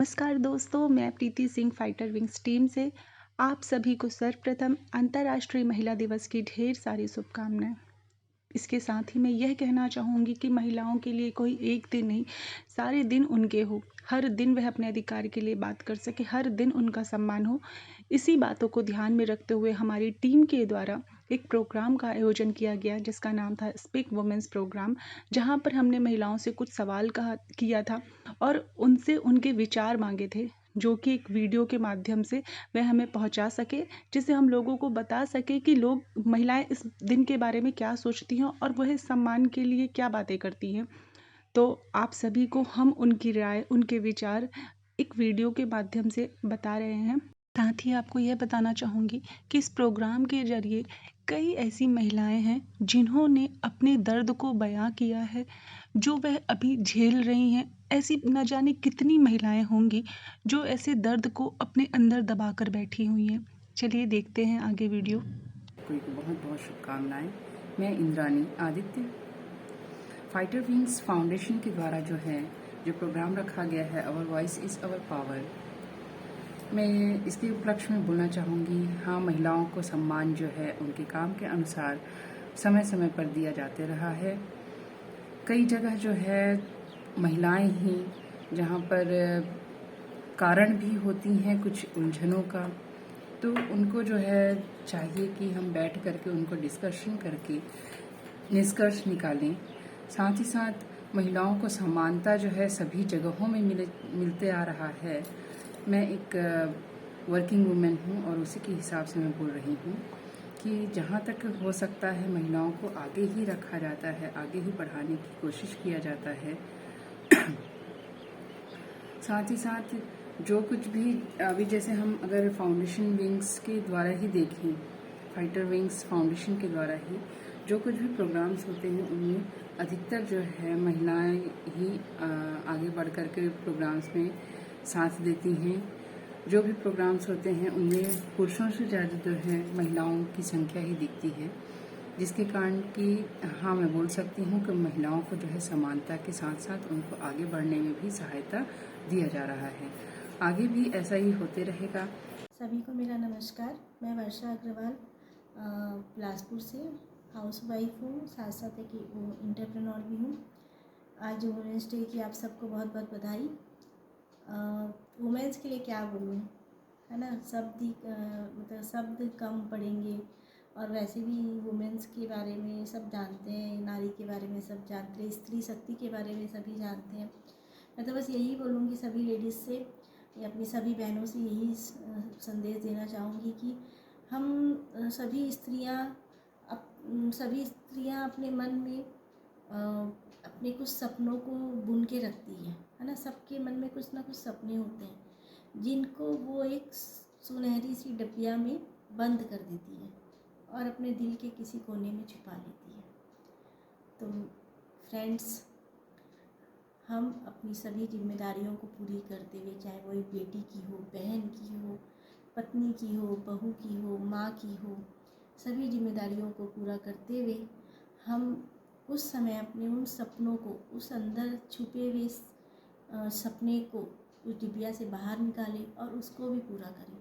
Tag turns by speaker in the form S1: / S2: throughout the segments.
S1: नमस्कार दोस्तों, मैं प्रीति सिंह फाइटर विंग्स टीम से आप सभी को सर्वप्रथम अंतर्राष्ट्रीय महिला दिवस की ढेर सारी शुभकामनाएं। इसके साथ ही मैं यह कहना चाहूँगी कि महिलाओं के लिए कोई एक दिन नहीं, सारे दिन उनके हो। हर दिन वह अपने अधिकार के लिए बात कर सके, हर दिन उनका सम्मान हो। इसी बातों को ध्यान में रखते हुए हमारी टीम के द्वारा एक प्रोग्राम का आयोजन किया गया जिसका नाम था स्पीक वुमेन्स प्रोग्राम, जहां पर हमने महिलाओं से कुछ सवाल किया था और उनसे उनके विचार मांगे थे, जो कि एक वीडियो के माध्यम से वह हमें पहुंचा सके, जिससे हम लोगों को बता सके कि लोग महिलाएं इस दिन के बारे में क्या सोचती हैं और वह इस सम्मान के लिए क्या बातें करती हैं। तो आप सभी को हम उनकी राय, उनके विचार एक वीडियो के माध्यम से बता रहे हैं। साथ ही आपको यह बताना चाहूँगी कि इस प्रोग्राम के जरिए कई ऐसी महिलाएं हैं जिन्होंने अपने दर्द को बयां किया है, जो वह अभी झेल रही हैं। ऐसी न जाने कितनी महिलाएं होंगी जो ऐसे दर्द को अपने अंदर दबाकर बैठी हुई हैं। चलिए देखते हैं आगे वीडियो।
S2: को बहुत बहुत शुभकामनाएं। मैं Indrani Aditya fighter wings foundation के द्वारा जो प्रोग्राम रखा गया है अवर वॉइस इज़ अवर पावर, मैं इसके उपलक्ष्य में बोलना चाहूँगी। हाँ, महिलाओं को सम्मान जो है उनके काम के अनुसार समय समय पर दिया जाते रहा है। कई जगह जो है महिलाएं ही जहाँ पर कारण भी होती हैं कुछ उलझनों का, तो उनको जो है चाहिए कि हम बैठ करके उनको डिस्कशन करके निष्कर्ष निकालें। साथ ही साथ महिलाओं को समानता जो है सभी जगहों में मिलते आ रहा है। मैं एक वर्किंग वुमेन हूँ और उसी के हिसाब से मैं बोल रही हूँ कि जहाँ तक हो सकता है महिलाओं को आगे ही रखा जाता है, आगे ही बढ़ाने की कोशिश किया जाता है। साथ ही साथ जो कुछ भी अभी जैसे हम अगर फाउंडेशन विंग्स के द्वारा ही देखें, फाइटर विंग्स फाउंडेशन के द्वारा ही जो कुछ भी प्रोग्राम्स होते हैं उनमें अधिकतर जो है महिलाएं ही आगे बढ़ कर के प्रोग्राम्स में साथ देती हैं। जो भी प्रोग्राम्स होते हैं उनमें पुरुषों से ज़्यादा जो है महिलाओं की संख्या ही दिखती है, जिसके कारण कि हाँ, मैं बोल सकती हूँ कि महिलाओं को जो है समानता के साथ साथ उनको आगे बढ़ने में भी सहायता दिया जा रहा है। आगे भी ऐसा ही होते रहेगा।
S3: सभी को मेरा नमस्कार। मैं वर्षा अग्रवाल बिलासपुर से हाउसवाइफ हूँ, साथ साथ एक इंटरप्रेन्योर भी हूँ। आज वुमेंस डे की आप सबको बहुत बहुत बधाई। वुमेंस के लिए क्या बोलूँ, है ना, मतलब शब्द कम पड़ेंगे। और वैसे भी वुमेंस के बारे में सब जानते हैं, नारी के बारे में सब जानते हैं, स्त्री शक्ति के बारे में सभी जानते हैं। मैं तो बस यही बोलूँगी सभी लेडीज़ से या अपनी सभी बहनों से यही संदेश देना चाहूँगी कि हम सभी स्त्रियाँ अपने मन में अपने कुछ सपनों को बुन के रखती है ना। सबके मन में कुछ ना कुछ सपने होते हैं जिनको वो एक सुनहरी सी डबिया में बंद कर देती है और अपने दिल के किसी कोने में छुपा लेती है। तो फ्रेंड्स, हम अपनी सभी जिम्मेदारियों को पूरी करते हुए, चाहे वो एक बेटी की हो, बहन की हो, पत्नी की हो, बहू की हो, माँ की हो, सभी जिम्मेदारियों को पूरा करते हुए हम उस समय अपने उन सपनों को, उस अंदर छुपे हुए सपने को उस डिबिया से बाहर निकालें और उसको भी पूरा करें।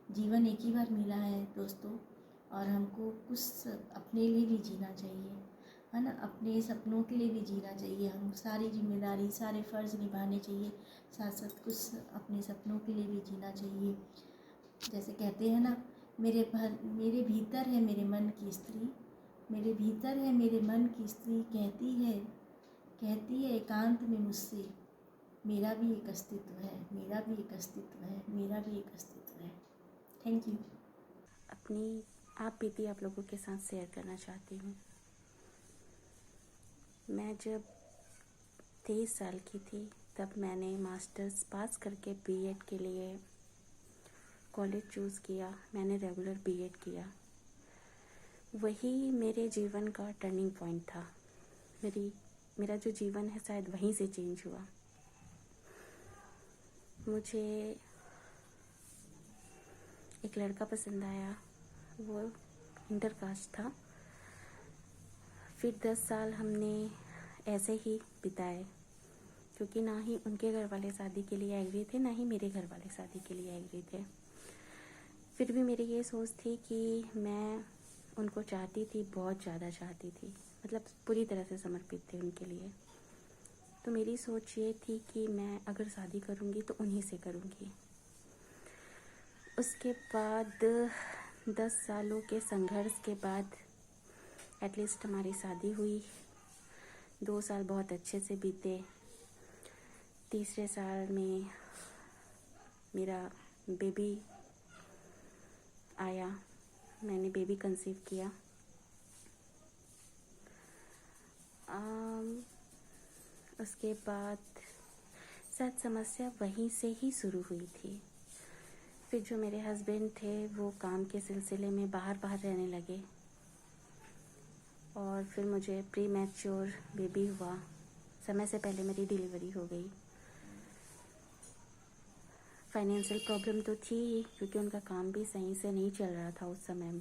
S3: जीवन एक ही बार मिला है दोस्तों, और हमको कुछ अपने लिए भी जीना चाहिए, है ना। अपने सपनों के लिए भी जीना चाहिए। हम सारी जिम्मेदारी, सारे फ़र्ज़ निभाने चाहिए, साथ साथ कुछ अपने सपनों के लिए भी जीना चाहिए। जैसे कहते हैं ना, मेरे भीतर है मेरे मन की स्त्री, मेरे भीतर है मेरे मन की स्त्री, कहती है एकांत में मुझसे, मेरा भी एक अस्तित्व है, मेरा भी एक अस्तित्व है, मेरा भी एक अस्तित्व है। Thank you.
S4: अपनी आप बीती आप लोगों के साथ शेयर करना चाहती हूँ। मैं जब 23 साल की थी तब मैंने मास्टर्स पास करके बीएड के लिए कॉलेज चूज़ किया। मैंने रेगुलर बीएड किया। वही मेरे जीवन का टर्निंग पॉइंट था। मेरा जो जीवन है शायद वहीं से चेंज हुआ। मुझे एक लड़का पसंद आया, वो इंटरकास्ट था। फिर 10 साल हमने ऐसे ही बिताए। क्योंकि ना ही उनके घर वाले शादी के लिए एग्री थे, ना ही मेरे घर वाले शादी के लिए एग्री थे। फिर भी मेरी ये सोच थी कि मैं उनको चाहती थी, बहुत ज़्यादा चाहती थी, मतलब पूरी तरह से समर्पित थी उनके लिए। तो मेरी सोच ये थी कि मैं अगर शादी करूँगी तो उन्हीं से करूँगी। उसके बाद 10 सालों के संघर्ष के बाद एटलीस्ट हमारी शादी हुई। 2 साल बहुत अच्छे से बीते। तीसरे साल में मेरा बेबी आया, मैंने बेबी कंसीव किया। उसके बाद शायद समस्या वहीं से ही शुरू हुई थी। फिर जो मेरे हस्बैंड थे वो काम के सिलसिले में बाहर रहने लगे और फिर मुझे प्री मैच्योर बेबी हुआ। समय से पहले मेरी डिलीवरी हो गई। फाइनेंशियल प्रॉब्लम तो थी ही, क्योंकि उनका काम भी सही से नहीं चल रहा था उस समय।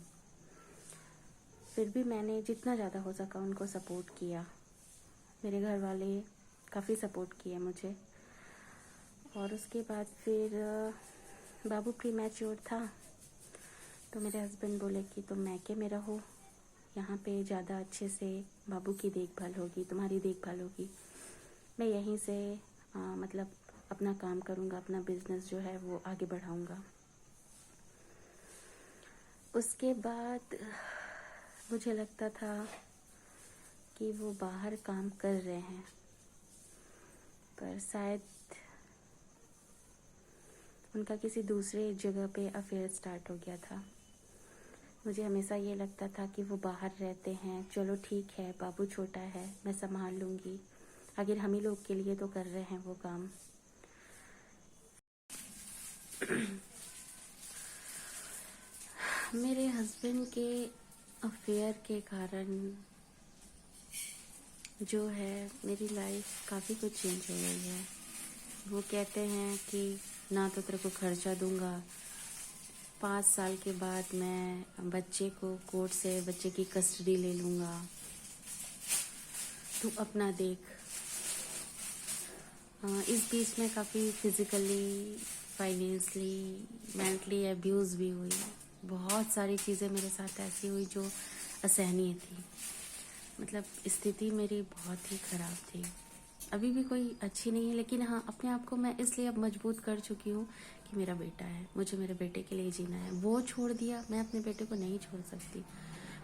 S4: फिर भी मैंने जितना ज़्यादा हो सका उनको सपोर्ट किया। मेरे घर वाले काफ़ी सपोर्ट किए मुझे। और उसके बाद फिर बाबू प्री मैच्योर था, तो मेरे हस्बैंड बोले कि तुम मैके में रहो, यहाँ पे ज़्यादा अच्छे से बाबू की देखभाल होगी, तुम्हारी देखभाल होगी। मैं यहीं से मतलब अपना काम करूँगा, अपना बिजनेस जो है वो आगे बढ़ाऊँगा। उसके बाद मुझे लगता था कि वो बाहर काम कर रहे हैं, पर शायद उनका किसी दूसरे जगह पे अफेयर स्टार्ट हो गया था। मुझे हमेशा ये लगता था कि वो बाहर रहते हैं, चलो ठीक है, बाबू छोटा है, मैं संभाल लूँगी, आखिर हम ही लोग के लिए तो कर रहे हैं वो काम। मेरे हस्बैंड के अफेयर के कारण जो है मेरी लाइफ काफ़ी कुछ चेंज हो गई है। वो कहते हैं कि ना तो तेरे को खर्चा दूंगा, 5 साल के बाद मैं बच्चे को कोर्ट से बच्चे की कस्टडी ले लूँगा, तू अपना देख। इस बीच में काफ़ी फिज़िकली, फाइनेंशली, मेंटली अब्यूज़ भी हुई। बहुत सारी चीज़ें मेरे साथ ऐसी हुई जो असहनीय थी। मतलब स्थिति मेरी बहुत ही ख़राब थी। अभी भी कोई अच्छी नहीं है, लेकिन हाँ, अपने आप को मैं इसलिए अब मजबूत कर चुकी हूँ कि मेरा बेटा है, मुझे मेरे बेटे के लिए जीना है। वो छोड़ दिया, मैं अपने बेटे को नहीं छोड़ सकती।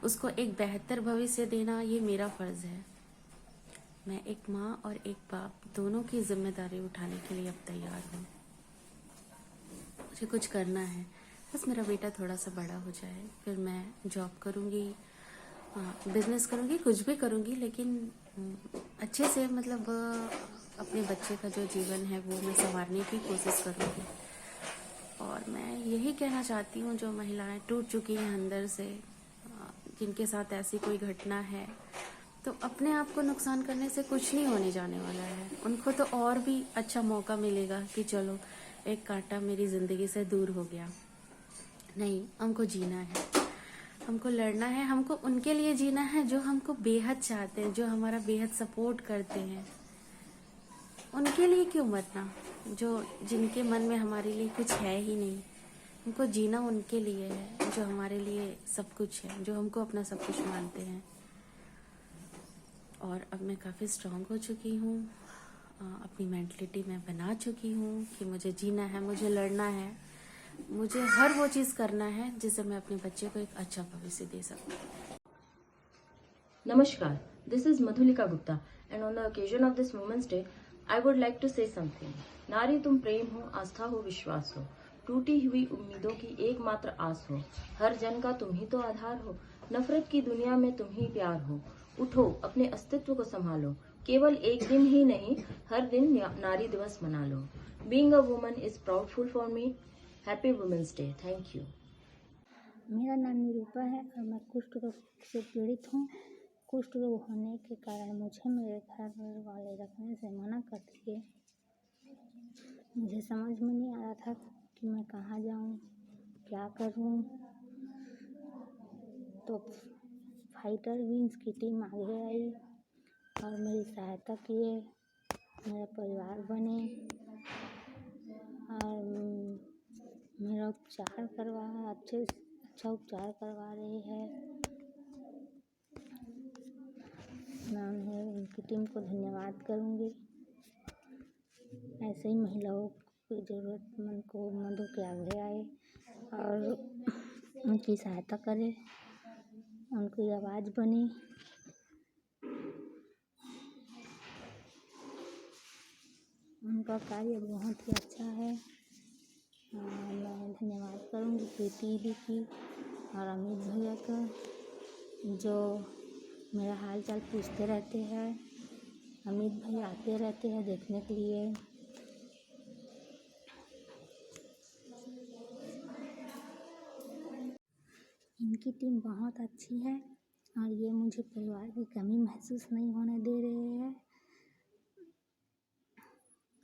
S4: उसको एक बेहतर भविष्य देना ये मेरा फ़र्ज़ है। मैं एक माँ और एक बाप दोनों की जिम्मेदारी उठाने के लिए अब तैयार हूँ। मुझे कुछ करना है, बस मेरा बेटा थोड़ा सा बड़ा हो जाए, फिर मैं जॉब करूँगी, बिजनेस करूँगी, कुछ भी करूँगी, लेकिन अच्छे से मतलब अपने बच्चे का जो जीवन है वो मैं संवारने की कोशिश करूँगी। और मैं यही कहना चाहती हूँ, जो महिलाएं टूट चुकी हैं अंदर से, जिनके साथ ऐसी कोई घटना है, तो अपने आप को नुकसान करने से कुछ नहीं होने जाने वाला है। उनको तो और भी अच्छा मौका मिलेगा कि चलो एक कांटा मेरी ज़िंदगी से दूर हो गया। नहीं, हमको जीना है, हमको लड़ना है, हमको उनके लिए जीना है जो हमको बेहद चाहते हैं, जो हमारा बेहद सपोर्ट करते हैं। उनके लिए क्यों मरना, जो जिनके मन में हमारे लिए कुछ है ही नहीं। हमको जीना उनके लिए है जो हमारे लिए सब कुछ है, जो हमको अपना सब कुछ मानते हैं। और अब मैं काफ़ी स्ट्रांग हो चुकी हूँ, अपनी मेंटलिटी मैं बना चुकी हूँ कि मुझे जीना है, मुझे लड़ना है, मुझे हर वो चीज़ करना है जिससे मैं अपने बच्चे को एक अच्छा भविष्य दे सकूँ।
S5: Namaskar, this is Madhulika Gupta, and on the occasion of this Women's Day, I would like to say something. नारी तुम प्रेम हो, आस्था हो, विश्वास हो, टूटी हुई उम्मीदों की एकमात्र आस हो, हर जन का तुम ही तो आधार हो, नफरत की दुनिया में तुम ही प्यार हो, उठो अपने अस्तित्व को संभालो, केवल एक दिन ही नहीं, हर दिन नारी दिवस मना लो. Being a woman is proudful for me. Happy Women's Day. Thank you.
S6: मेरा नाम निरूपा है और मैं कुष्ठ रोग से पीड़ित हूँ। कुष्ठ रोग होने के कारण मुझे मेरे घर वाले रखने से मना कर दिए। मुझे समझ में नहीं आ रहा था कि मैं कहाँ जाऊँ, क्या करूँ। तो फाइटर विंग्स की टीम आगे आई और मेरी सहायता किए। मेरा परिवार बने और मेरा उपचार अच्छा उपचार करवा रही है। मैं उनकी टीम को धन्यवाद करूँगी। ऐसे ही महिलाओं की ज़रूरतमंदों के आगे आए और उनकी सहायता करें, उनकी आवाज़ बने। उनका कार्य बहुत ही अच्छा है। मैं धन्यवाद करूँगी प्रीति दीदी की और अमित भैया का, जो मेरा हाल चाल पूछते रहते हैं। अमित भैया आते रहते हैं देखने के लिए। इनकी टीम बहुत अच्छी है और ये मुझे परिवार की कमी महसूस नहीं होने दे रहे हैं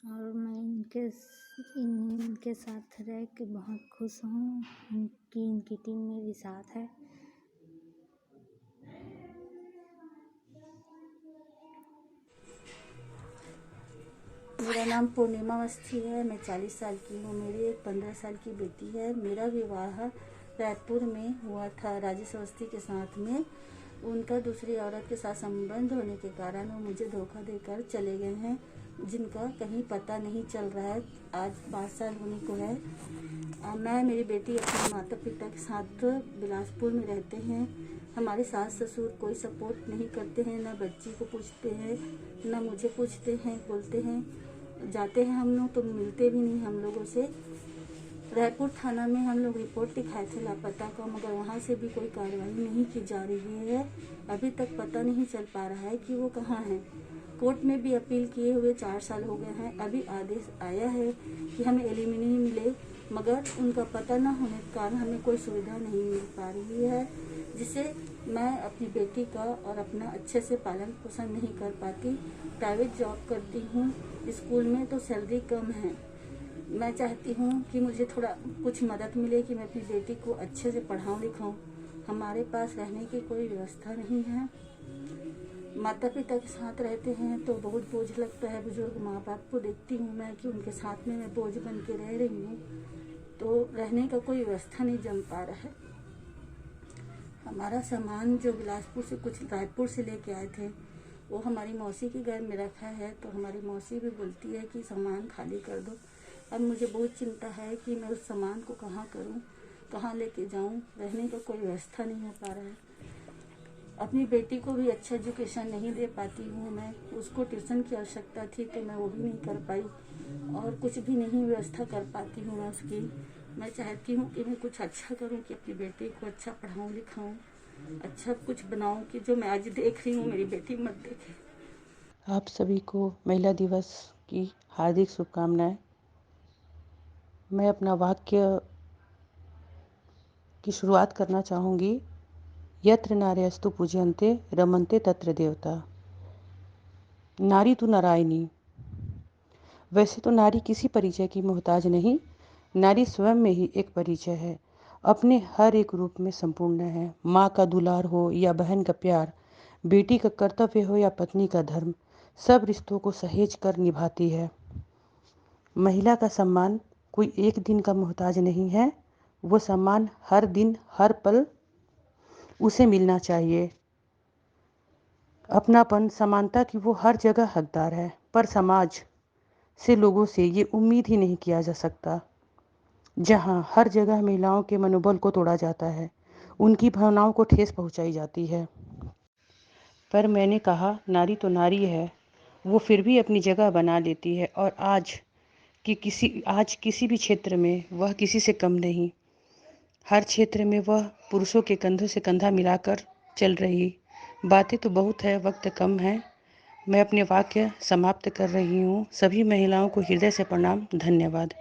S6: और मैं इनके साथ रह के बहुत खुश हूँ कि इनकी टीम मेरे साथ है।
S7: मेरा नाम पूर्णिमा अवस्थी है। मैं 40 साल की हूँ। मेरी एक 15 साल की बेटी है। मेरा विवाह रायपुर में हुआ था राजेश अवस्थी के साथ में। उनका दूसरी औरत के साथ संबंध होने के कारण वो मुझे धोखा देकर चले गए हैं, जिनका कहीं पता नहीं चल रहा है। आज 5 साल होने को है। मैं मेरी बेटी अपने माता पिता के साथ बिलासपुर में रहते हैं। हमारे सास ससुर कोई सपोर्ट नहीं करते हैं, ना बच्ची को पूछते हैं, ना मुझे पूछते हैं। बोलते हैं जाते हैं हम लोग तो मिलते भी नहीं हम लोगों से। रायपुर थाना में हम लोग रिपोर्ट लिखाए थे लापता का, मगर वहाँ से भी कोई कार्रवाई नहीं की जा रही है। अभी तक पता नहीं चल पा रहा है कि वो कहाँ हैं। कोर्ट में भी अपील किए हुए 4 साल हो गए हैं। अभी आदेश आया है कि हमें एलिमिनी मिले, मगर उनका पता न होने के कारण हमें कोई सुविधा नहीं मिल पा रही है, जिससे मैं अपनी बेटी का और अपना अच्छे से पालन पोषण नहीं कर पाती। प्राइवेट जॉब करती हूँ, स्कूल में तो सैलरी कम है। मैं चाहती हूँ कि मुझे थोड़ा कुछ मदद मिले कि मैं अपनी बेटी को अच्छे से पढ़ाऊँ लिखाऊँ। हमारे पास रहने की कोई व्यवस्था नहीं है। माता पिता के साथ रहते हैं तो बहुत बोझ लगता है। बुजुर्ग माँ बाप को देखती हूँ मैं कि उनके साथ में मैं बोझ बन के रह रही हूँ, तो रहने का कोई व्यवस्था नहीं जम पा रहा है। हमारा सामान जो बिलासपुर से कुछ रायपुर से लेके आए थे, वो हमारी मौसी के घर में रखा है, तो हमारी मौसी भी बोलती है कि सामान खाली कर दो। अब मुझे बहुत चिंता है कि मैं उस सामान को कहाँ करूँ, कहाँ लेके जाऊँ। रहने का कोई व्यवस्था नहीं हो पा रहा है। अपनी बेटी को भी अच्छा एजुकेशन नहीं दे पाती हूँ मैं। उसको ट्यूशन की आवश्यकता थी तो मैं वो भी नहीं कर पाई और कुछ भी नहीं व्यवस्था कर पाती हूँ मैं उसकी। मैं चाहती हूँ कि मैं कुछ अच्छा करूँ, कि अपनी बेटी को अच्छा पढ़ाऊँ लिखाऊँ, अच्छा कुछ बनाऊँ कि जो मैं आज देख रही हूँ मेरी बेटी मत देखे।
S8: आप सभी को महिला दिवस की हार्दिक शुभकामनाएं। मैं अपना वाक्य की शुरुआत करना चाहूँगी। यत्र नार्यस्तु पूज्यन्ते रमन्ते तत्र देवता। नारी तो नारायणी। वैसे तो नारी किसी परिचय की मोहताज नहीं, नारी स्वयं में ही एक परिचय है। अपने हर एक रूप में संपूर्ण है। माँ का दुलार हो या बहन का प्यार, बेटी का कर्तव्य हो या पत्नी का धर्म, सब रिश्तों को सहेज कर निभाती है। महिला का सम्मान कोई एक दिन का मोहताज नहीं है। वो सम्मान हर दिन हर पल उसे मिलना चाहिए। अपनापन, समानता की वो हर जगह हकदार है, पर समाज से, लोगों से ये उम्मीद ही नहीं किया जा सकता। जहाँ हर जगह महिलाओं के मनोबल को तोड़ा जाता है, उनकी भावनाओं को ठेस पहुंचाई जाती है। पर मैंने कहा नारी तो नारी है, वो फिर भी अपनी जगह बना लेती है और आज किसी भी क्षेत्र में वह किसी से कम नहीं। हर क्षेत्र में वह पुरुषों के कंधों से कंधा मिलाकर चल रही। बातें तो बहुत है, वक्त कम है। मैं अपने वाक्य समाप्त कर रही हूँ। सभी महिलाओं को हृदय से प्रणाम। धन्यवाद।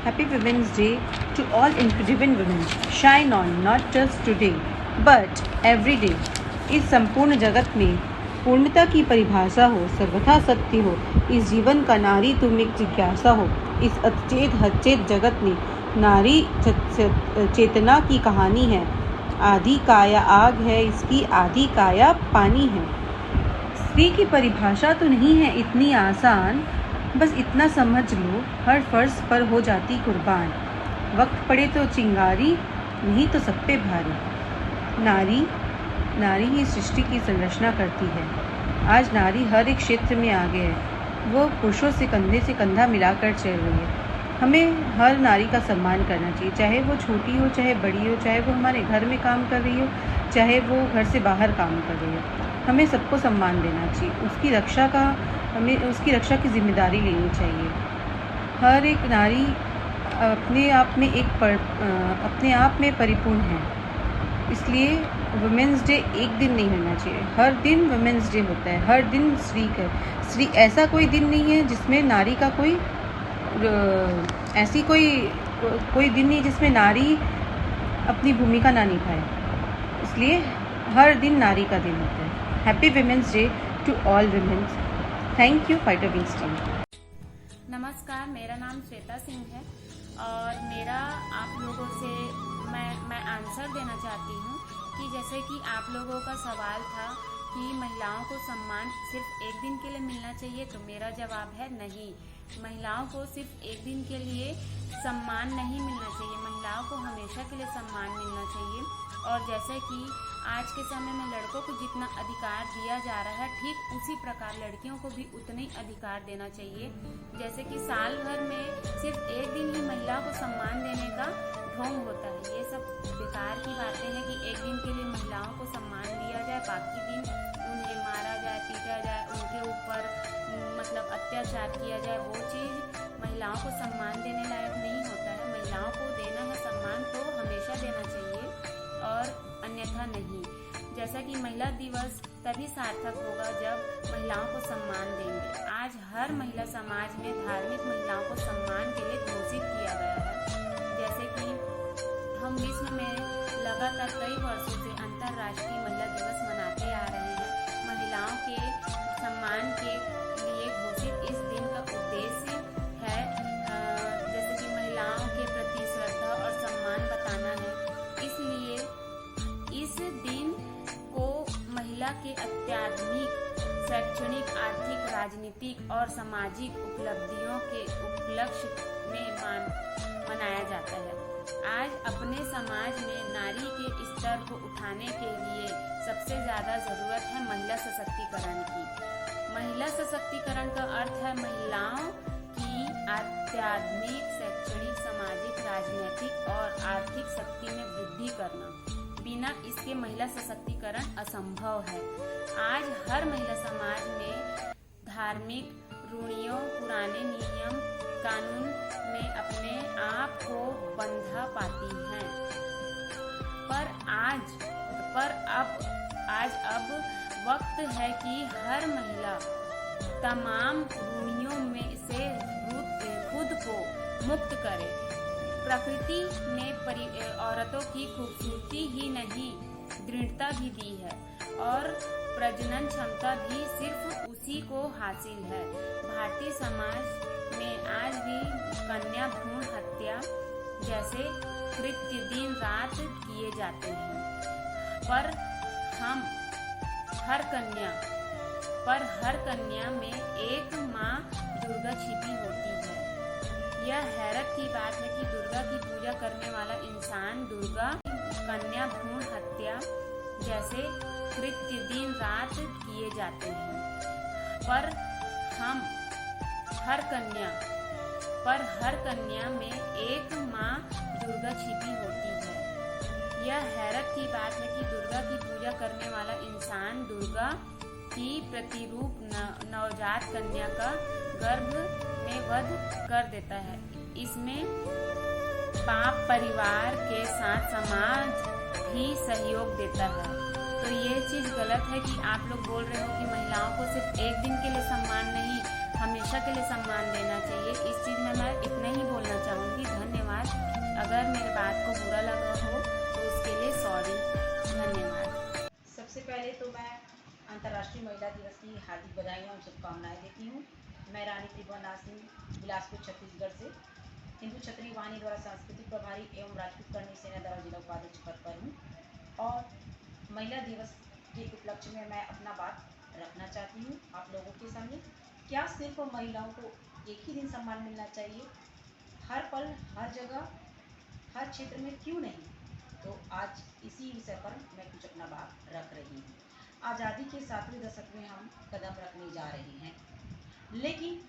S9: Happy Women's Day to all driven women. Shine on, not just today, but every day. इस संपूर्ण जगत में पूर्णता की परिभाषा हो, सर्वथा सत्य हो, इस जीवन का नारी तुम एक जिज्ञासा हो। इस अचेत हचेत जगत में नारी चेतना की कहानी है। आधी काया आग है, इसकी आधी काया पानी है। स्त्री की परिभाषा तो नहीं है इतनी आसान, बस इतना समझ लो हर फर्ज पर हो जाती कुर्बान। वक्त पड़े तो चिंगारी, नहीं तो सब पे भारी। नारी ही सृष्टि की संरचना करती है। आज नारी हर एक क्षेत्र में आगे है, वो पुरुषों से कंधा मिलाकर चल रही है। हमें हर नारी का सम्मान करना चाहिए, चाहे वो छोटी हो, चाहे बड़ी हो, चाहे वो हमारे घर में काम कर रही हो, चाहे वो घर से बाहर काम कर रही हो। हमें सबको सम्मान देना चाहिए। हमें उसकी रक्षा की जिम्मेदारी लेनी चाहिए। हर एक नारी अपने आप में परिपूर्ण है, इसलिए वुमेंस डे एक दिन नहीं होना चाहिए, हर दिन वुमेंस डे होता है। हर दिन स्त्री ऐसा कोई दिन नहीं है जिसमें नारी का कोई दिन नहीं जिसमें नारी अपनी भूमिका ना निभाए, इसलिए हर दिन नारी का दिन होता है। Happy women's day to all womens. Thank you fighter wings team.
S4: नमस्कार, मेरा नाम श्वेता सिंह है और मेरा आप लोगों से मैं आंसर देना चाहती हूँ कि जैसे कि आप लोगों का सवाल था कि महिलाओं को सम्मान सिर्फ एक दिन के लिए मिलना चाहिए, तो मेरा जवाब है नहीं। महिलाओं को सिर्फ एक दिन के लिए सम्मान नहीं मिलना चाहिए, महिलाओं को हमेशा के लिए सम्मान मिलना चाहिए। और जैसे कि आज के समय में लड़कों को जितना अधिकार दिया जा रहा है, ठीक उसी प्रकार लड़कियों को भी उतने ही अधिकार देना चाहिए। जैसे कि साल भर में सिर्फ एक दिन ही महिला को सम्मान देने का ढोंग होता है। ये सब बेकार की बातें हैं कि एक दिन के लिए महिलाओं को सम्मान दिया जाए, बाकी दिन उन्हें मारा जाए, पीटा जाए, उनके ऊपर मतलब अत्याचार किया जाए। वो चीज़ महिलाओं को सम्मान देने लायक नहीं होता है। महिलाओं को देना है सम्मान तो हमेशा देना चाहिए और अन्यथा नहीं। जैसा कि महिला दिवस तभी सार्थक होगा जब महिलाओं को सम्मान देंगे। आज हर महिला समाज में धार्मिक महिलाओं को सम्मान के लिए घोषित किया गया है। जैसे कि हम विश्व में लगातार कई वर्षों से अंतर्राष्ट्रीय महिला दिवस मनाते आ रहे हैं। महिलाओं के सम्मान के लिए घोषित इस दिन का उद्देश्य है जैसे कि महिलाओं के प्रति श्रद्धा और सम्मान बताना है। इसलिए इस दिन को महिला के अत्याधुनिक शैक्षणिक, आर्थिक, राजनीतिक और सामाजिक उपलब्धियों के उपलक्ष्य में मनाया जाता है। आज अपने समाज में नारी के स्तर को उठाने के लिए सबसे ज़्यादा ज़रूरत है महिला सशक्तिकरण की। महिला सशक्तिकरण का अर्थ है महिलाओं की आध्यात्मिक, शैक्षणिक, सामाजिक, राजनीतिक और आर्थिक शक्ति में वृद्धि करना। बिना इसके महिला सशक्तिकरण असंभव है। आज हर महिला समाज में धार्मिक रूढ़ियों, पुराने नियम कानून में अपने आप को बंधा पाती हैं, पर अब वक्त है कि हर महिला तमाम रूढ़ियों में से खुद को मुक्त करे। प्रकृति ने औरतों की खूबसूरती ही नहीं, दृढ़ता भी दी है और प्रजनन क्षमता भी सिर्फ उसी को हासिल है। भारतीय समाज में आज भी कन्या भ्रूण हत्या जैसे कृत्य दिन रात किए जाते हैं, पर हर कन्या में एक माँ दुर्गा छिपी होती है। यह हैरत की बात है कि दुर्गा की पूजा करने वाला इंसान दुर्गा कन्या भ्रूण हत्या जैसे कृत्य दिन रात किए जाते हैं, पर हर कन्या में एक माँ दुर्गा छिपी होती है। यह हैरत की बात है कि दुर्गा की पूजा करने वाला इंसान दुर्गा की प्रतिरूप नवजात कन्या का गर्भ में वध कर देता है। इसमें पाप परिवार के साथ समाज भी सहयोग देता है। तो ये चीज़ गलत है कि आप लोग बोल रहे हो कि महिलाओं को सिर्फ एक दिन के लिए सम्मान नहीं, हमेशा के लिए सम्मान देना चाहिए। इस चीज़ में मैं इतना ही बोलना चाहूँगी। धन्यवाद। अगर मेरे बात को बुरा लगा हो तो उसके लिए सॉरी। धन्यवाद।
S10: सबसे पहले तो मैं अंतर्राष्ट्रीय महिला दिवस की हार्दिक बधाइयाँ और शुभकामनाएँ देती हूँ। मैं रानी त्रिभुवन दास सिंह, बिलासपुर छत्तीसगढ़ से हिंदू क्षत्रिय वाहिनी द्वारा सांस्कृतिक प्रभारी एवं राजपूत कर्णी सेना द्वारा जिला उपाध्यक्ष पद पर हूँ। और महिला दिवस के उपलक्ष्य में मैं अपना बात रखना चाहती हूँ आप लोगों के सामने। क्या सिर्फ महिलाओं को एक ही दिन सम्मान मिलना चाहिए? हर पल, हर जगह, हर क्षेत्र में क्यों नहीं? तो आज इसी विषय पर मैं कुछ अपना बात रख रही हूँ। आज़ादी के 7वें दशक में हम कदम रखने जा रहे हैं, लेकिन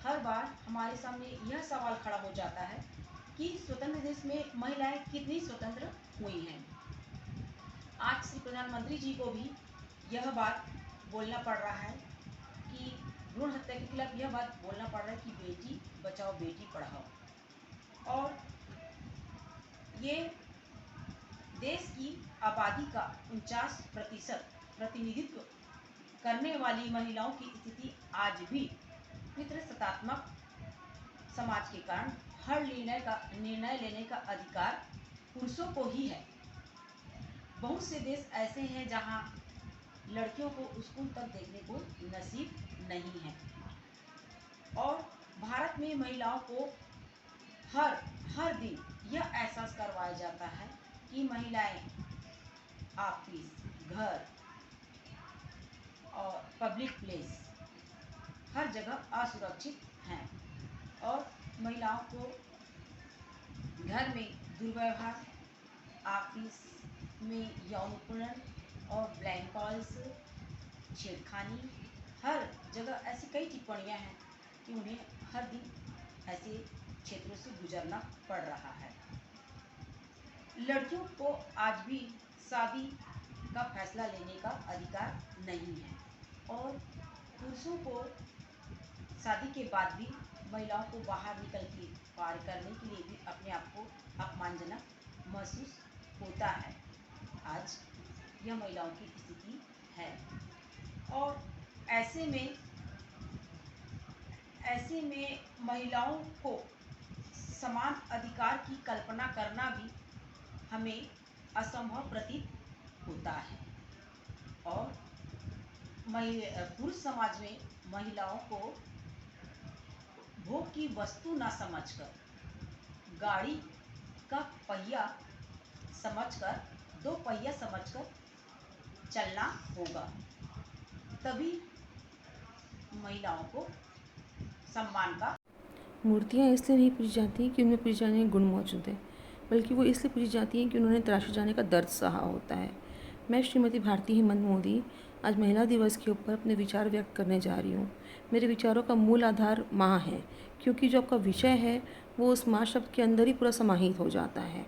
S10: हर बार हमारे सामने यह सवाल खड़ा हो जाता है कि स्वतंत्र देश में महिलाएं कितनी स्वतंत्र हुई हैं। आज श्री प्रधानमंत्री जी को भी यह बात बोलना पड़ रहा है कि भ्रूण हत्या के खिलाफ यह बात बोलना पड़ रहा है कि बेटी बचाओ बेटी पढ़ाओ। और ये देश की आबादी का 49% प्रतिनिधित्व करने वाली महिलाओं की स्थिति आज भी पितृसत्तात्मक समाज के कारण हर निर्णय लेने का अधिकार पुरुषों को ही है। बहुत से देश ऐसे हैं जहां लड़कियों को स्कूल तक देखने को नसीब नहीं है, और भारत में महिलाओं को हर दिन यह एहसास करवाया जाता है कि महिलाएं ऑफिस, घर और पब्लिक प्लेस हर जगह असुरक्षित हैं, और महिलाओं को घर में दुर्व्यवहार, ऑफिस में यौन उत्पीड़न और ब्लैंक कॉल्स, छेड़खानी, हर जगह ऐसी कई टिप्पणियां हैं कि उन्हें हर दिन ऐसे क्षेत्रों से गुजरना पड़ रहा है। लड़कियों को आज भी शादी का फैसला लेने का अधिकार नहीं है, और पुरुषों को शादी के बाद भी महिलाओं को बाहर निकल के कार्य करने के लिए भी अपने आप को अपमानजनक महसूस होता है। आज यह महिलाओं की स्थिति है, और ऐसे में महिलाओं को समान अधिकार की कल्पना करना भी हमें असंभव प्रतीत होता है। और पुरुष समाज में महिलाओं को भोग की वस्तु ना समझकर, गाड़ी का पहिया समझकर, 2 पहिया समझकर चलना होगा, तभी महिलाओं को सम्मान का।
S11: मूर्तियाँ इसलिए नहीं पूजी जाती कि उनमें पूजे जाने के गुण मौजूद हैं, बल्कि वो इसलिए पूजी जाती हैं कि उन्होंने तराशे जाने का दर्द सहा होता है। मैं श्रीमती भारती हेमंत मोदी आज महिला दिवस के ऊपर अपने विचार व्यक्त करने जा रही हूँ। मेरे विचारों का मूल आधार माँ है, क्योंकि जो आपका विषय है वो उस माँ शब्द के अंदर ही पूरा समाहित हो जाता है।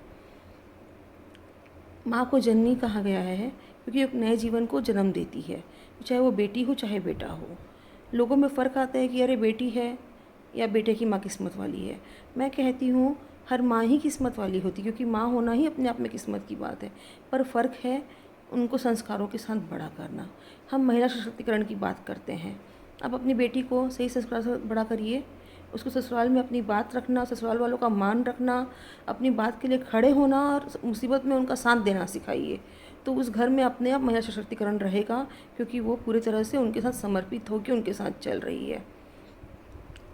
S11: माँ को जननी कहा गया है क्योंकि एक नए जीवन को जन्म देती है, चाहे वो बेटी हो चाहे बेटा हो। लोगों में फ़र्क आता है कि अरे बेटी है या बेटे की माँ किस्मत वाली है। मैं कहती हूँ हर माँ ही किस्मत वाली होती, क्योंकि माँ होना ही अपने आप में किस्मत की बात है, पर फ़र्क है उनको संस्कारों के साथ बड़ा करना। हम महिला सशक्तिकरण की बात करते हैं। अब अपनी बेटी को सही संस्कार से बड़ा करिए, उसको ससुराल में अपनी बात रखना, ससुराल वालों का मान रखना, अपनी बात के लिए खड़े होना और मुसीबत में उनका साथ देना सिखाइए, तो उस घर में अपने आप महिला सशक्तिकरण रहेगा, क्योंकि वो पूरी तरह से उनके साथ समर्पित होकर उनके साथ चल रही है।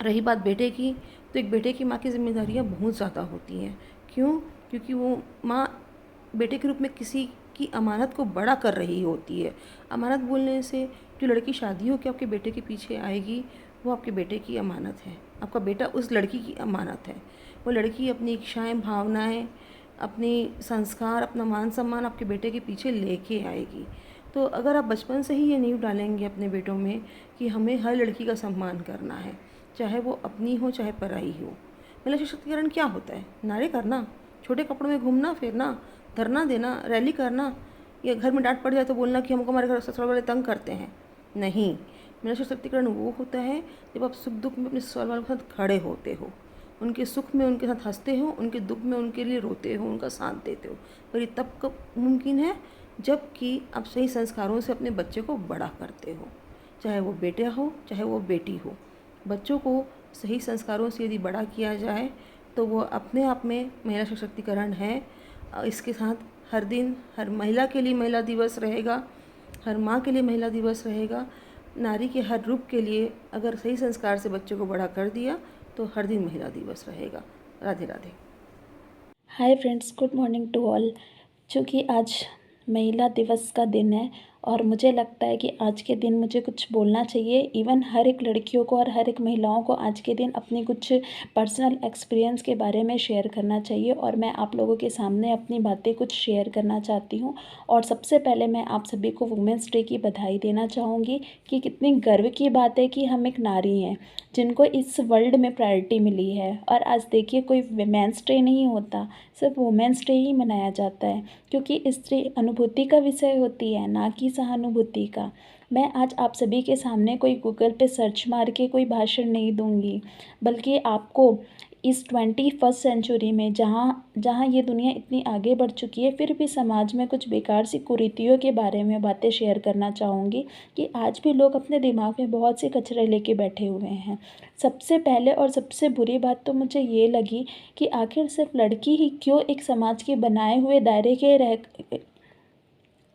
S11: रही बात बेटे की, तो एक बेटे की माँ की जिम्मेदारियाँ बहुत ज़्यादा होती हैं। क्यों? क्योंकि वो माँ बेटे के रूप में किसी की अमानत को बड़ा कर रही होती है। अमानत बोलने से जो लड़की शादी हो के आपके बेटे के पीछे आएगी, वो आपके बेटे की अमानत है। आपका बेटा उस लड़की की अमानत है। वो लड़की अपनी इच्छाएं, भावनाएं, अपनी संस्कार, अपना मान सम्मान आपके बेटे के पीछे लेके आएगी। तो अगर आप बचपन से ही ये नींव डालेंगे अपने बेटों में कि हमें हर लड़की का सम्मान करना है, चाहे वो अपनी हो चाहे पराई हो। महिला सशक्तिकरण क्या होता है? नारे करना, छोटे कपड़ों में घूमना फिरना, धरना देना, रैली करना, या घर में डांट पड़ जाए तो बोलना कि हमको हमारे घर ससुराल वाले तंग करते हैं। नहीं, महिला सशक्तिकरण वो होता है जब आप सुख दुख में अपने ससुराल वालों के साथ खड़े होते हो, उनके सुख में उनके साथ हंसते हो, उनके दुख में उनके लिए रोते हो, उनका साथ देते हो। पर ये तब कब मुमकिन है? जबकि आप सही संस्कारों से अपने बच्चे को बड़ा करते हो, चाहे वो बेटा हो चाहे वो बेटी हो। बच्चों को सही संस्कारों से यदि बड़ा किया जाए तो वो अपने आप में महिला सशक्तिकरण है। इसके साथ हर दिन हर महिला के लिए महिला दिवस रहेगा, हर माँ के लिए महिला दिवस रहेगा। नारी के हर रूप के लिए अगर सही संस्कार से बच्चों को बड़ा कर दिया तो हर दिन महिला दिवस रहेगा। Radhe Radhe.
S12: Hi friends, good morning to all. चूँकि आज
S4: महिला दिवस का दिन है और मुझे लगता है कि आज के दिन मुझे कुछ बोलना चाहिए। इवन हर एक लड़कियों को और हर एक महिलाओं को आज के दिन अपनी कुछ पर्सनल एक्सपीरियंस के बारे में शेयर करना चाहिए और मैं आप लोगों के सामने अपनी बातें कुछ शेयर करना चाहती हूँ। और सबसे पहले मैं आप सभी को वुमेंस डे की बधाई देना चाहूँगी कि कितनी गर्व की बात है कि हम एक नारी हैं जिनको इस वर्ल्ड में प्रायोरिटी मिली है। और आज देखिए कोई वुमेंस डे नहीं होता, सिर्फ वुमेंस डे ही मनाया जाता है क्योंकि स्त्री अनुभूति का विषय होती है, ना कि सहानुभूति का। मैं आज आप सभी के सामने कोई गूगल पे सर्च मार के कोई भाषण नहीं दूंगी, बल्कि आपको इस 21st सेंचुरी में जहाँ ये दुनिया इतनी आगे बढ़ चुकी है फिर भी समाज में कुछ बेकार सी कुरीतियों के बारे में बातें शेयर करना चाहूँगी कि आज भी लोग अपने दिमाग में बहुत से कचरे लेके बैठे हुए हैं। सबसे पहले और सबसे बुरी बात तो मुझे ये लगी कि आखिर सिर्फ लड़की ही क्यों एक समाज के बनाए हुए दायरे के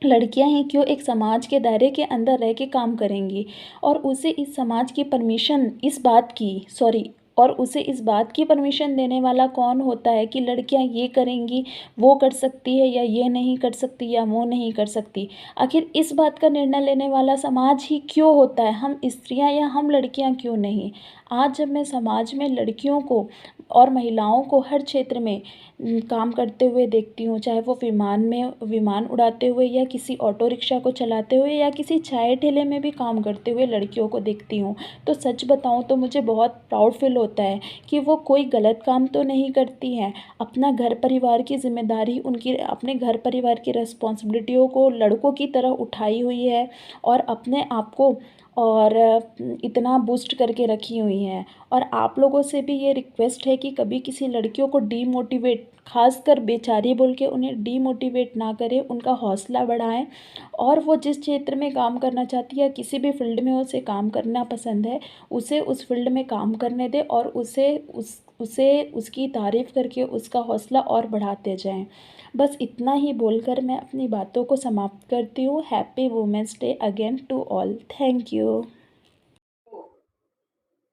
S4: लड़कियां ही क्यों एक समाज के दायरे के अंदर रह के काम करेंगी और उसे इस समाज की परमिशन और उसे इस बात की परमिशन देने वाला कौन होता है कि लड़कियां ये करेंगी, वो कर सकती है, या ये नहीं कर सकती या वो नहीं कर सकती। आखिर इस बात का निर्णय लेने वाला समाज ही क्यों होता है, हम स्त्रियां या हम लड़कियां क्यों नहीं। आज जब मैं समाज में लड़कियों को और महिलाओं को हर क्षेत्र में काम करते हुए देखती हूँ, चाहे वो विमान उड़ाते हुए या किसी ऑटो रिक्शा को चलाते हुए या किसी चाय ठेले में भी काम करते हुए लड़कियों को देखती हूँ, तो सच बताऊँ तो मुझे बहुत प्राउड फील होता है कि वो कोई गलत काम तो नहीं करती हैं। अपना घर परिवार की जिम्मेदारी, उनकी अपने घर परिवार की रिस्पॉन्सिबिलिटियों को लड़कों की तरह उठाई हुई है और अपने आप को और इतना बूस्ट करके रखी हुई हैं। और आप लोगों से भी ये रिक्वेस्ट है कि कभी किसी लड़कियों को डीमोटिवेट, खासकर बेचारी बोल के उन्हें डीमोटिवेट ना करें, उनका हौसला बढ़ाएं और वो जिस क्षेत्र में काम करना चाहती है, किसी भी फील्ड में उसे काम करना पसंद है, उसे उस फील्ड में काम करने दें और उसे उसकी तारीफ़ करके उसका हौसला और बढ़ाते जाएं। बस इतना ही बोलकर मैं अपनी बातों को समाप्त करती हूँ। Happy women's day again to all. Thank you.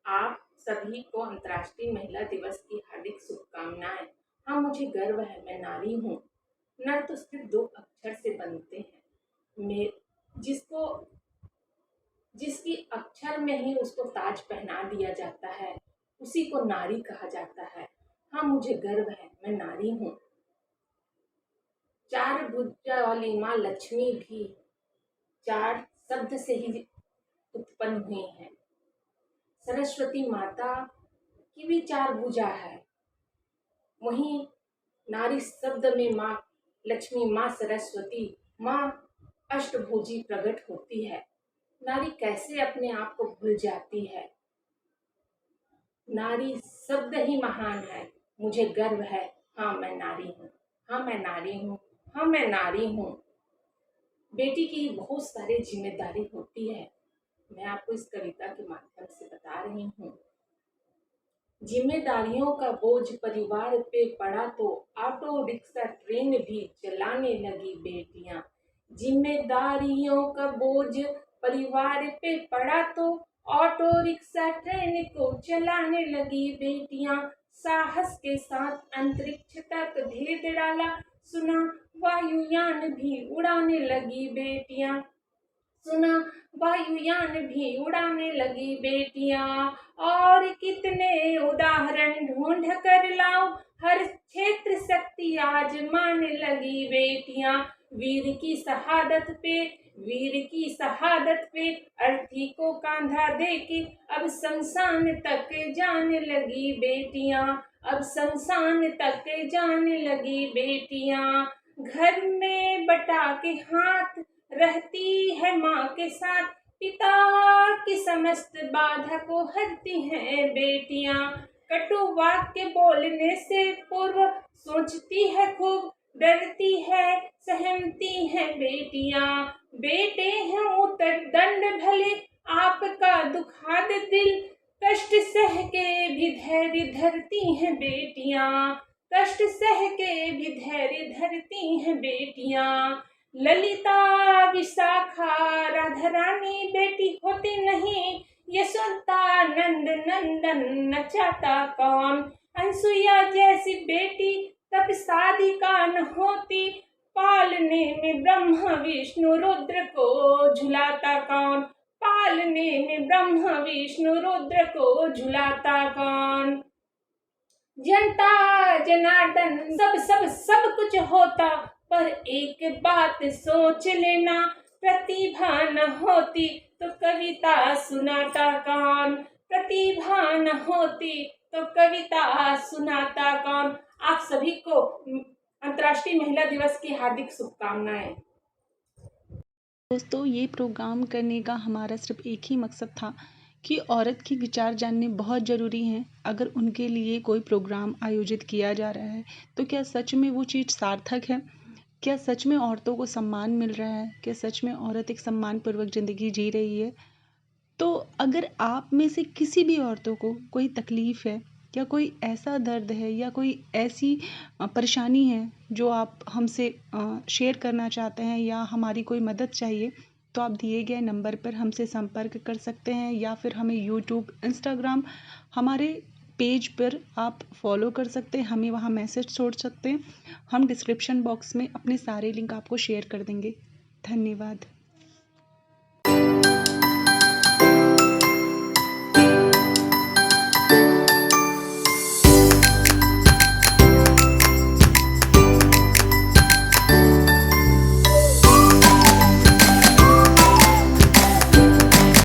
S12: आप सभी को अंतर्राष्ट्रीय महिला दिवस की हार्दिक शुभकामनाएं। हाँ, मुझे गर्व है, मैं नारी हूँ। नर तो सिर्फ 2 अक्षर से बनते हैं, जिसकी अक्षर में ही उसको ताज पहना दिया जाता है, उसी को नारी कहा जाता है। हाँ, मुझे गर्व है, मैं नारी हूँ। 4 भुजा वाली माँ लक्ष्मी भी 4 शब्द से ही उत्पन्न हुई है। सरस्वती माता की भी 4 भुजा है। वहीं नारी शब्द में माँ लक्ष्मी, माँ सरस्वती, माँ अष्टभुजी प्रकट होती है। नारी कैसे अपने आप को भूल जाती है। नारी शब्द ही महान है। मुझे गर्व है, हाँ मैं नारी हूँ, हाँ मैं नारी हूँ, हाँ मैं नारी हूँ। बेटी की बहुत सारी जिम्मेदारी होती है। मैं आपको इस कविता के माध्यम से बता रही हूँ। जिम्मेदारियों का बोझ परिवार पे पड़ा तो ऑटो रिक्शा ट्रेन भी चलाने लगी बेटियां। जिम्मेदारियों का बोझ परिवार पे पड़ा तो ऑटो रिक्शा ट्रेन को चलाने लगी बेटियां। साहस के साथ अंतरिक्ष तक भेद डाला, सुना वायुयान भी उड़ाने लगी बेटियां। सुना वायुयान भी उड़ाने लगी बेटियां। और कितने उदाहरण ढूंढ कर लाऊं, हर क्षेत्र शक्ति आजमाने लगी बेटियां। वीर की शहादत पे अर्थी को कांधा दे के अब शमशान तक जाने लगी बेटियां। अब शमशान तक जाने लगी बेटियां। घर में बटा के हाथ रहती है माँ के साथ, पिता की समस्त बाधा को हरती हैं बेटियां। कटु वाक्य बोलने से पूर्व सोचती है खूब, डरती है सहमती हैं बेटियां। बेटे हैं उत्तर दंड भले आपका दुखाद दिल, कष्ट सह के भी धैर्य धरती हैं बेटियां। कष्ट सह के भी धैर्य धरती हैं बेटियां। ललिता विशाखा राधा रानी बेटी होती नहीं, यशोदा नंद नंदन न चाहता कौन। अनसुईया जैसी बेटी तब साधिका न होती, पालने में ब्रह्मा विष्णु रुद्र को झुलाता कौन, पालने में ब्रह्मा विष्णु रुद्र को झुलाता कौन। जनता जनार्दन सब सब सब कुछ होता, पर एक बात सोच लेना, प्रतिभा न होती तो कविता सुनाता कौन, प्रतिभा न होती तो कविता सुनाता कौन। आप सभी को अंतर्राष्ट्रीय महिला दिवस की हार्दिक शुभकामनाएं।
S1: दोस्तों, ये प्रोग्राम करने का हमारा सिर्फ एक ही मकसद था कि औरत के विचार जानने बहुत ज़रूरी हैं। अगर उनके लिए कोई प्रोग्राम आयोजित किया जा रहा है तो क्या सच में वो चीज़ सार्थक है? क्या सच में औरतों को सम्मान मिल रहा है? क्या सच में औरत एक सम्मानपूर्वक ज़िंदगी जी रही है? तो अगर आप में से किसी भी औरतों को कोई तकलीफ़ है या कोई ऐसा दर्द है या कोई ऐसी परेशानी है जो आप हमसे शेयर करना चाहते हैं या हमारी कोई मदद चाहिए, तो आप दिए गए नंबर पर हमसे संपर्क कर सकते हैं या फिर हमें यूट्यूब, इंस्टाग्राम हमारे पेज पर आप फॉलो कर सकते हैं, हमें वहाँ मैसेज छोड़ सकते हैं। हम डिस्क्रिप्शन बॉक्स में अपने सारे लिंक आपको शेयर कर देंगे। धन्यवाद।